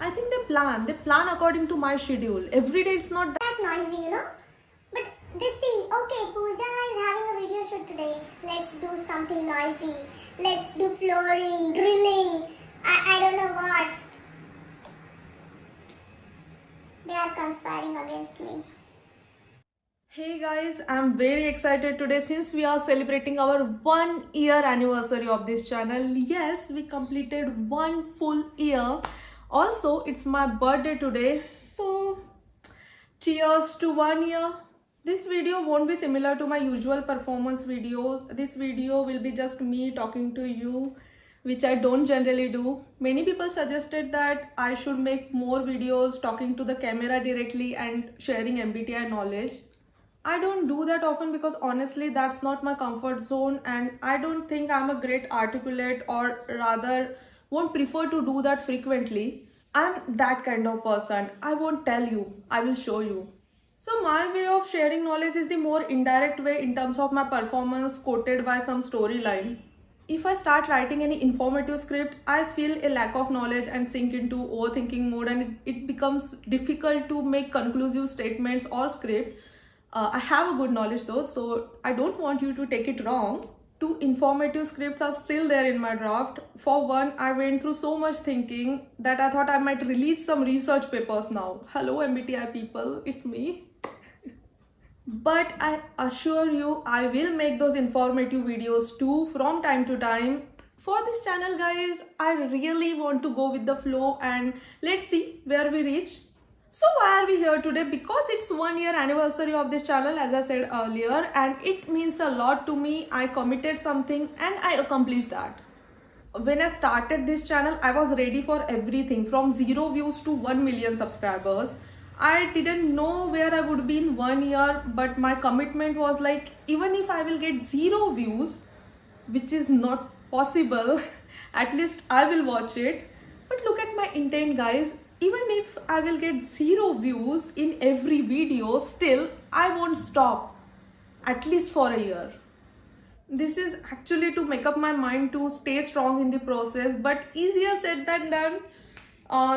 I think they plan according to my schedule. Every day it's not that noisy, But they see, okay, Pooja is having a video shoot today. Let's do something noisy. Let's do flooring, drilling. I don't know what. They are conspiring against me. Hey guys, I'm very excited today since we are celebrating our 1 year anniversary of this channel. Yes, we completed 1 full year. Also, it's my birthday today. So, cheers to 1 year. This video won't be similar to my usual performance videos. This video will be just me talking to you, which I don't generally do. Many people suggested that I should make more videos talking to the camera directly and sharing MBTI knowledge. I don't do that often because honestly that's not my comfort zone, and I don't think I'm a great articulate, or rather won't prefer to do that frequently. I'm that kind of person. I won't tell you, I will show you. So my way of sharing knowledge is the more indirect way in terms of my performance quoted by some storyline. If I start writing any informative script, I feel a lack of knowledge and sink into overthinking mode, and it becomes difficult to make conclusive statements or script. I have a good knowledge though, so I don't want you to take it wrong. 2 informative scripts are still there in my draft. For one, I went through so much thinking that I thought I might release some research papers now. Hello MBTI people, it's me. But I assure you, I will make those informative videos too from time to time. For this channel guys, I really want to go with the flow, and let's see where we reach. So why are we here today? Because it's 1 year anniversary of this channel, as I said earlier, and it means a lot to me. I committed something and I accomplished that. When I started this channel, I was ready for everything from 0 views to 1 million subscribers. I didn't know where I would be in 1 year, but my commitment was like, even if I will get 0 views, which is not possible, at least I will watch it. But look at my intent guys. Even if I will get 0 views in every video, still I won't stop, at least for a year. This is actually to make up my mind to stay strong in the process, but easier said than done.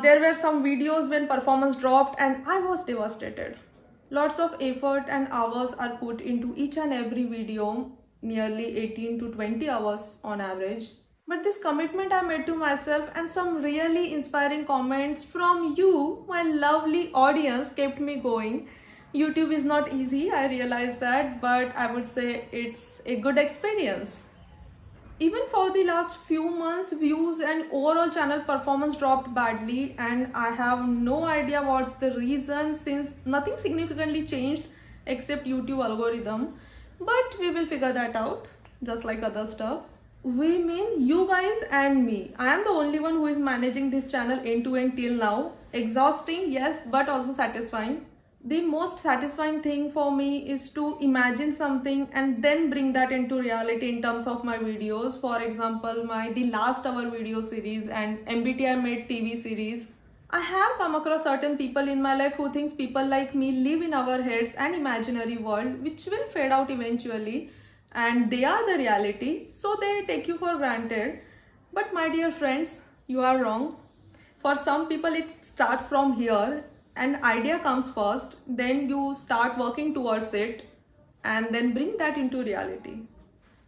There were some videos when performance dropped and I was devastated. Lots of effort and hours are put into each and every video, nearly 18 to 20 hours on average. But this commitment I made to myself and some really inspiring comments from you, my lovely audience, kept me going. YouTube is not easy, I realize that, but I would say it's a good experience. Even for the last few months, views and overall channel performance dropped badly, and I have no idea what's the reason since nothing significantly changed except YouTube algorithm. But we will figure that out, just like other stuff. We mean you guys and me. I am the only one who is managing this channel end to end till now. Exhausting, yes, but also satisfying. The most satisfying thing for me is to imagine something and then bring that into reality in terms of my videos. For example, the last hour video series and MBTI made TV series. I have come across certain people in my life who thinks people like me live in our heads and imaginary world, which will fade out eventually. And they are the reality, so they take you for granted. But my dear friends, you are wrong. For some people it starts from here, an idea comes first, then you start working towards it and then bring that into reality.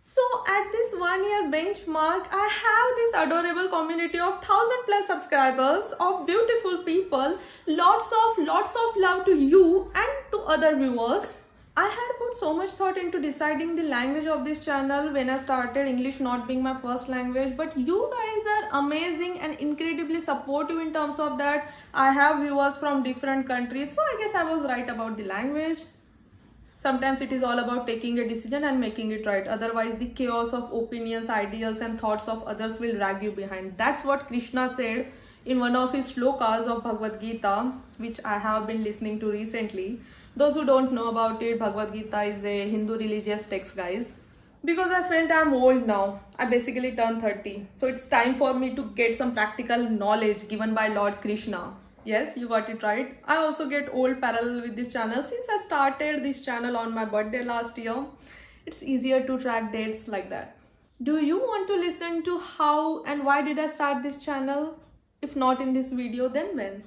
So at this 1 year benchmark, I have this adorable community of 1000+ subscribers of beautiful people. Lots of love to you and to other viewers. I had put so much thought into deciding the language of this channel when I started, English not being my first language, but you guys are amazing and incredibly supportive in terms of that. I have viewers from different countries, so I guess I was right about the language. Sometimes it is all about taking a decision and making it right. Otherwise, the chaos of opinions, ideals and thoughts of others will drag you behind. That's what Krishna said in one of his shlokas of Bhagavad Gita, which I have been listening to recently. Those who don't know about it, Bhagavad Gita is a Hindu religious text, guys. Because I felt I'm old now. I basically turned 30. So it's time for me to get some practical knowledge given by Lord Krishna. Yes, you got it right. I also get old parallel with this channel since I started this channel on my birthday last year. It's easier to track dates like that. Do you want to listen to how and why did I start this channel? If not in this video, then when?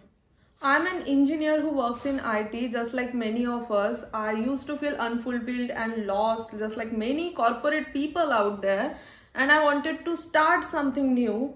I'm an engineer who works in IT just like many of us. I used to feel unfulfilled and lost just like many corporate people out there, and I wanted to start something new.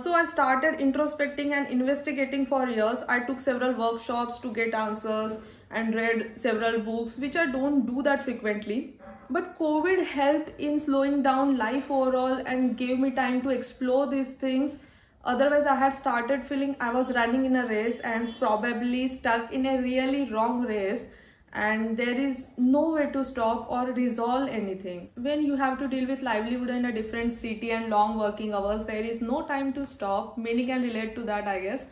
So I started introspecting and investigating for years. I took several workshops to get answers and read several books, which I don't do that frequently. But COVID helped in slowing down life overall and gave me time to explore these things. Otherwise, I had started feeling I was running in a race and probably stuck in a really wrong race, and there is no way to stop or resolve anything. When you have to deal with livelihood in a different city and long working hours, there is no time to stop. Many can relate to that, I guess.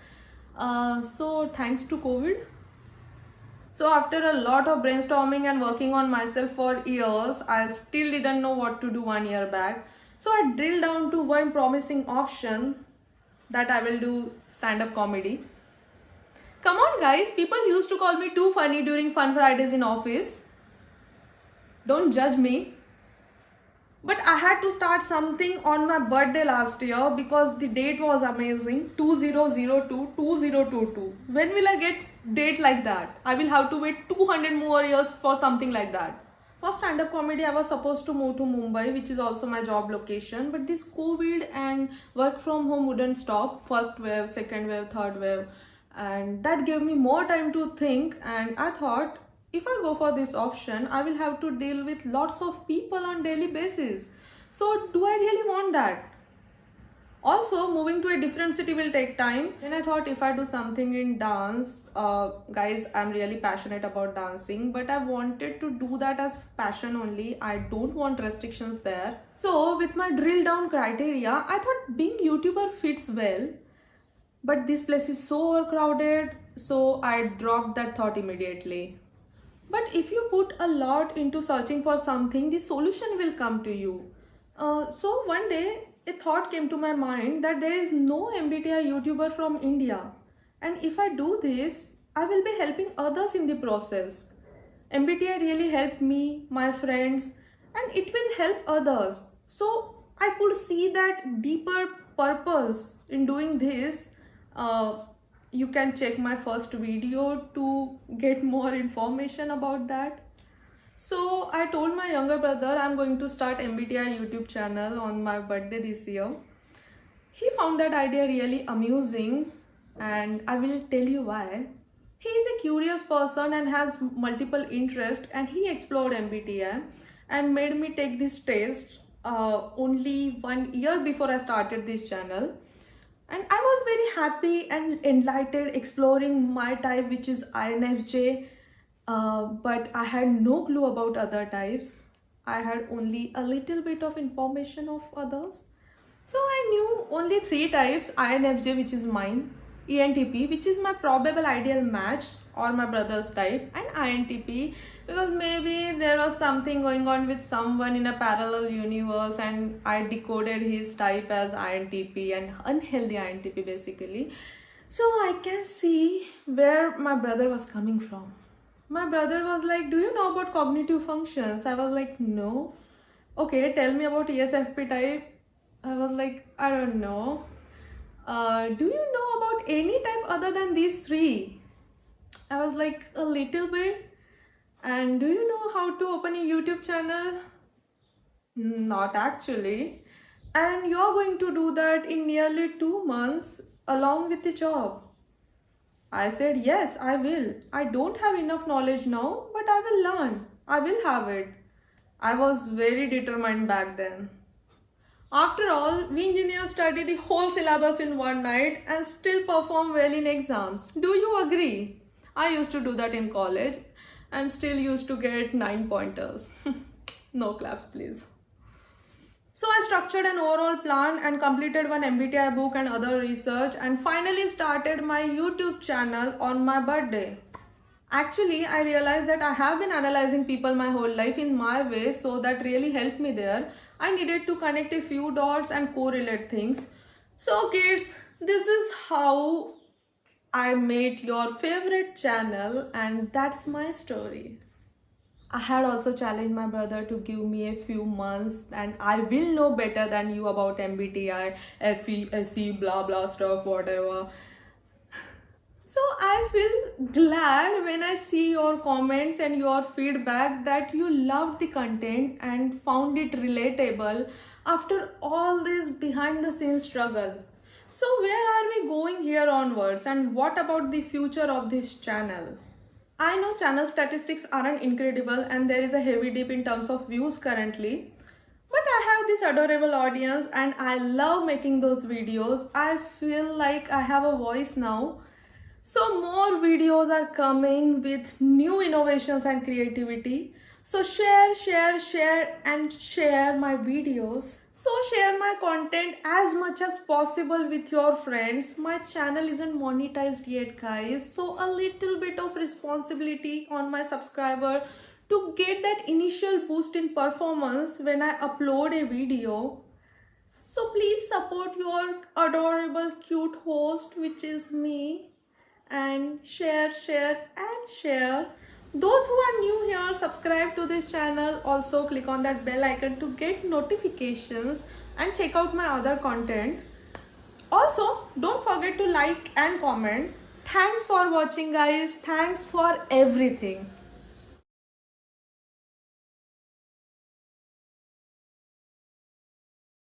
So thanks to COVID. So after a lot of brainstorming and working on myself for years, I still didn't know what to do 1 year back. So I drilled down to one promising option, that I will do stand-up comedy. Come on guys, people used to call me too funny during Fun Fridays in office. Don't judge me. But I had to start something on my birthday last year because the date was amazing, 2002-2022. When will I get date like that? I will have to wait 200 more years for something like that. For stand-up comedy, I was supposed to move to Mumbai, which is also my job location, but this COVID and work from home wouldn't stop. First wave, second wave, third wave, and that gave me more time to think, and I thought, if I go for this option, I will have to deal with lots of people on daily basis. So do I really want that? Also, moving to a different city will take time. And I thought, if I do something in dance, guys, I'm really passionate about dancing, but I wanted to do that as passion only. I don't want restrictions there. So with my drill down criteria, I thought being YouTuber fits well, but this place is so overcrowded, so I dropped that thought immediately. But if you put a lot into searching for something, the solution will come to you. So one day, a thought came to my mind that there is no MBTI YouTuber from India. And if I do this, I will be helping others in the process. MBTI really helped me, my friends, and it will help others. So I could see that deeper purpose in doing this. You can check my first video to get more information about that. So I told my younger brother I'm going to start MBTI YouTube channel on my birthday this year. He found that idea really amusing, and I will tell you why. He is a curious person and has multiple interests, and he explored MBTI and made me take this test only 1 year before I started this channel. And I was very happy and enlightened exploring my type, which is INFJ, but I had no clue about other types. I had only a little bit of information of others. So I knew only 3 types: INFJ, which is mine, ENTP, which is my probable ideal match or my brother's type, and INTP because maybe there was something going on with someone in a parallel universe and I decoded his type as INTP and unhealthy INTP basically. So I can see where my brother was coming from. My brother was like, do you know about cognitive functions? I was like, no. Okay, tell me about ESFP type. I was like, I don't know. Do you know about any type other than these 3? I was like, a little bit. And do you know how to open a YouTube channel? Not actually. And you're going to do that in nearly 2 months along with the job. I said, yes, I will. I don't have enough knowledge now, but I will learn. I will have it. I was very determined back then. After all, we engineers study the whole syllabus in one night and still perform well in exams. Do you agree? I used to do that in college and still used to get 9 pointers. No claps, please. So I structured an overall plan and completed one MBTI book and other research, and finally started my YouTube channel on my birthday. Actually, I realized that I have been analyzing people my whole life in my way, so that really helped me there. I needed to connect a few dots and correlate things. So kids, this is how I made your favorite channel, and that's my story. I had also challenged my brother to give me a few months and I will know better than you about MBTI, FE, SE, blah blah stuff, whatever. So I feel glad when I see your comments and your feedback that you loved the content and found it relatable after all this behind the scenes struggle. So where are we going here onwards and what about the future of this channel? I know channel statistics aren't incredible and there is a heavy dip in terms of views currently. But I have this adorable audience and I love making those videos. I feel like I have a voice now. So more videos are coming with new innovations and creativity. So share and share my videos. So share my content as much as possible with your friends. My channel isn't monetized yet guys. So a little bit of responsibility on my subscriber to get that initial boost in performance when I upload a video. So please support your adorable cute host which is me and share and share. Those who are new here, subscribe to this channel. Also click on that bell icon to get notifications and check out my other content. Also don't forget to like and comment. Thanks for watching guys. Thanks for everything.